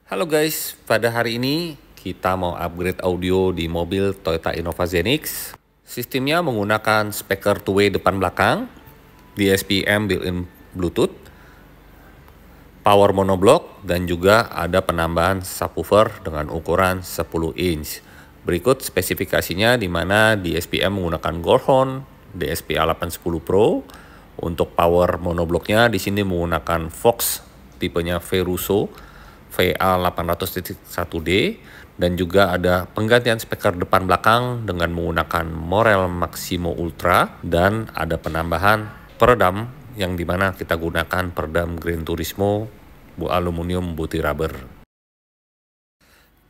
Halo guys, pada hari ini kita mau upgrade audio di mobil Toyota Innova Zenix. Sistemnya menggunakan speaker two-way depan belakang, DSP-M built-in Bluetooth, power monoblock, dan juga ada penambahan subwoofer dengan ukuran 10 inch. Berikut spesifikasinya di mana DSP-M menggunakan Goldhorn DSP A810 Pro. Untuk power monoblocknya di sini menggunakan Fox tipenya Veruso VA800.1D, dan juga ada penggantian speaker depan belakang dengan menggunakan Morel Maximo Ultra, dan ada penambahan peredam yang dimana kita gunakan peredam Gran Turismo aluminium butir rubber.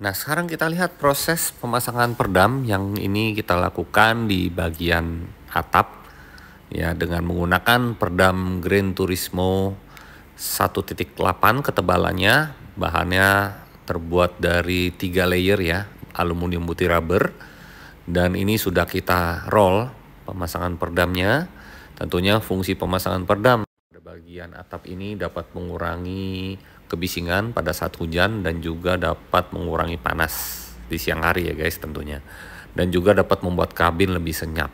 Nah, sekarang kita lihat proses pemasangan peredam yang ini kita lakukan di bagian atap ya, dengan menggunakan peredam Gran Turismo 1.8 ketebalannya. Bahannya terbuat dari 3 layer ya, aluminium butir rubber, dan ini sudah kita roll pemasangan peredamnya. Tentunya fungsi pemasangan peredam pada bagian atap ini dapat mengurangi kebisingan pada saat hujan dan juga dapat mengurangi panas di siang hari ya guys tentunya, dan juga dapat membuat kabin lebih senyap.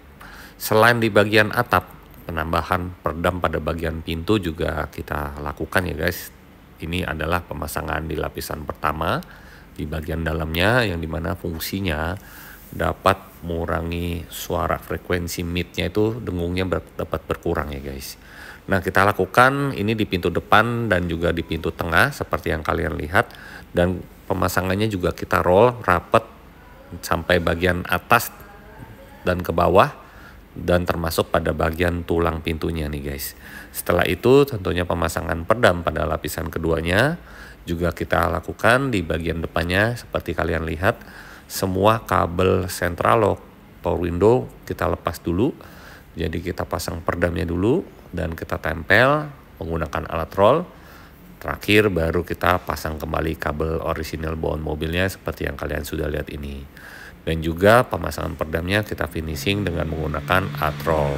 Selain di bagian atap, penambahan peredam pada bagian pintu juga kita lakukan ya guys. Ini adalah pemasangan di lapisan pertama di bagian dalamnya, yang dimana fungsinya dapat mengurangi suara frekuensi mid-nya itu, dengungnya dapat berkurang ya guys. Nah, kita lakukan ini di pintu depan dan juga di pintu tengah seperti yang kalian lihat, dan pemasangannya juga kita roll rapat sampai bagian atas dan ke bawah, dan termasuk pada bagian tulang pintunya nih guys. Setelah itu tentunya pemasangan peredam pada lapisan keduanya juga kita lakukan di bagian depannya. Seperti kalian lihat, semua kabel central lock power window kita lepas dulu. Jadi kita pasang peredamnya dulu dan kita tempel menggunakan alat roll. Terakhir baru kita pasang kembali kabel original bawaan mobilnya seperti yang kalian sudah lihat ini. Dan juga pemasangan peredamnya kita finishing dengan menggunakan atrol.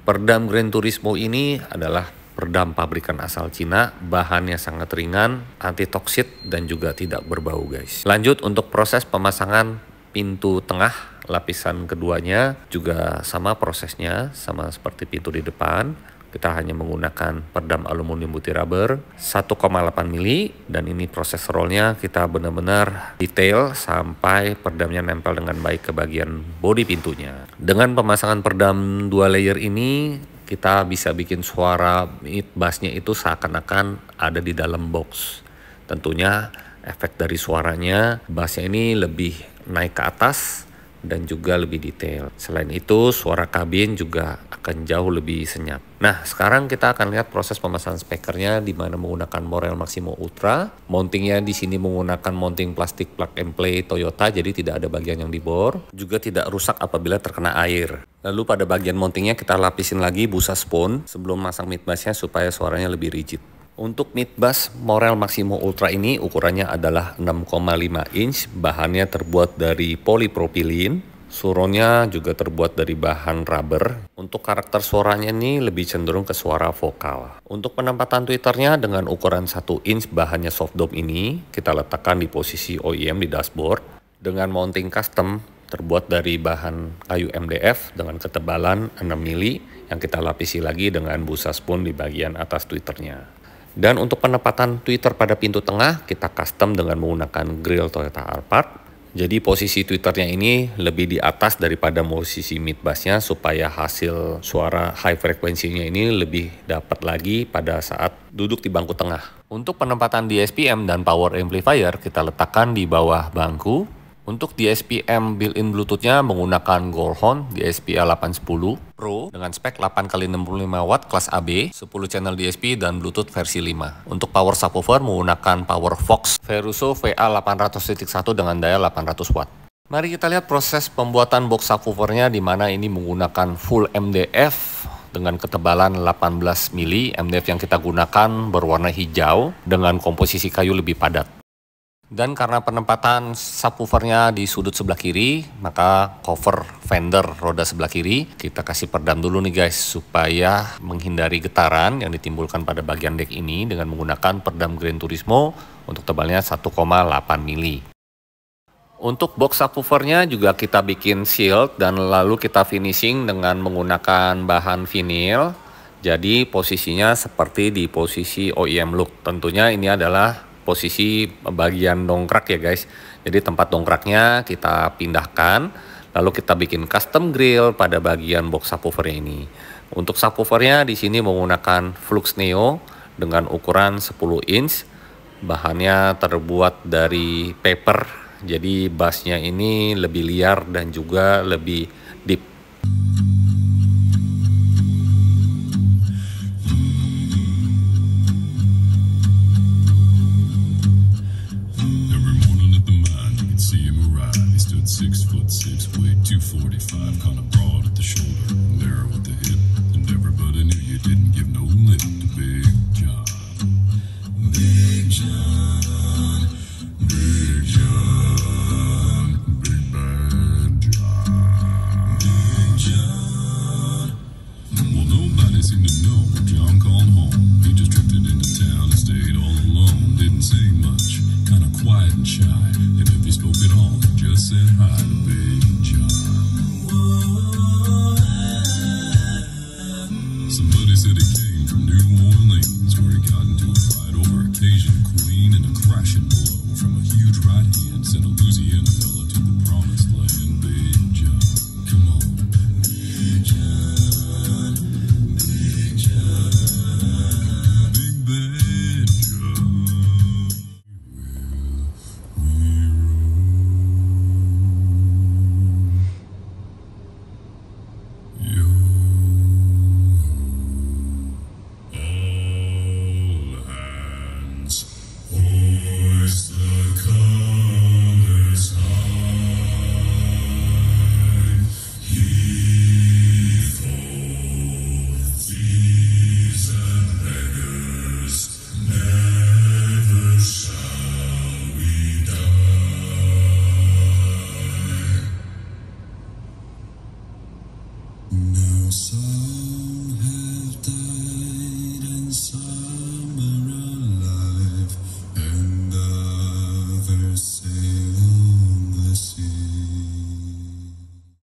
Peredam Gran Turismo ini adalah peredam pabrikan asal Cina, bahannya sangat ringan, anti toksit, dan juga tidak berbau guys. Lanjut untuk proses pemasangan pintu tengah lapisan keduanya juga sama prosesnya, sama seperti pintu di depan. Kita hanya menggunakan peredam aluminium butir rubber 1,8 mili, dan ini proses rollnya kita benar-benar detail sampai peredamnya nempel dengan baik ke bagian bodi pintunya. Dengan pemasangan peredam 2 layer ini kita bisa bikin suara mid bassnya itu seakan-akan ada di dalam box. Tentunya efek dari suaranya, bassnya ini lebih naik ke atas dan juga lebih detail. Selain itu, suara kabin juga akan jauh lebih senyap. Nah, sekarang kita akan lihat proses pemasangan speakernya di mana menggunakan Morel Maximo Ultra. Mountingnya di sini menggunakan mounting plastik plug and play Toyota, jadi tidak ada bagian yang dibor, juga tidak rusak apabila terkena air. Lalu pada bagian mountingnya kita lapisin lagi busa spon sebelum masang mid bassnya supaya suaranya lebih rigid. Untuk mid bass Morel Maximo Ultra ini ukurannya adalah 6,5 inch, bahannya terbuat dari polipropilin, suronnya juga terbuat dari bahan rubber. Untuk karakter suaranya ini lebih cenderung ke suara vokal. Untuk penempatan tweeternya dengan ukuran 1 inch bahannya soft dome ini, kita letakkan di posisi OEM di dashboard dengan mounting custom terbuat dari bahan kayu MDF dengan ketebalan 6 mili yang kita lapisi lagi dengan busa spon di bagian atas tweeternya. Dan untuk penempatan tweeter pada pintu tengah kita custom dengan menggunakan grill Toyota Alphard. Jadi posisi tweeternya ini lebih di atas daripada posisi mid bassnya supaya hasil suara high frekuensinya ini lebih dapat lagi pada saat duduk di bangku tengah. Untuk penempatan DSP-M dan power amplifier kita letakkan di bawah bangku. Untuk DSP-M built-in Bluetooth-nya menggunakan Goldhorn DSP A810 Pro dengan spek 8x65 watt kelas AB, 10 channel DSP dan Bluetooth versi 5. Untuk power subwoofer menggunakan Power Fox Veruso VA800.1 dengan daya 800 watt. Mari kita lihat proses pembuatan box subwoofernya di mana ini menggunakan full MDF dengan ketebalan 18 mili. MDF yang kita gunakan berwarna hijau dengan komposisi kayu lebih padat. Dan karena penempatan subwoofernya di sudut sebelah kiri, maka cover fender roda sebelah kiri kita kasih peredam dulu nih guys, supaya menghindari getaran yang ditimbulkan pada bagian deck ini dengan menggunakan peredam Gran Turismo untuk tebalnya 1,8 mili. Untuk box subwoofernya juga kita bikin shield dan lalu kita finishing dengan menggunakan bahan vinil. Jadi posisinya seperti di posisi OEM look. Tentunya ini adalah posisi bagian dongkrak ya guys. Jadi tempat dongkraknya kita pindahkan, lalu kita bikin custom grill pada bagian box subwoofernya ini. Untuk subwoofernya di sini menggunakan Flux Neo dengan ukuran 10 inch. Bahannya terbuat dari paper. Jadi bassnya ini lebih liar dan juga lebih deep. Somebody said he came from New Orleans, where he got into a fight over a Cajun queen and a crashing blow from a huge right hand sent a Louisiana fella to the promised land. Big John, come on. Big John, Big John, Big Bad John. Hoist the colors high, heave ho, thieves and beggars, never shall we die. Now,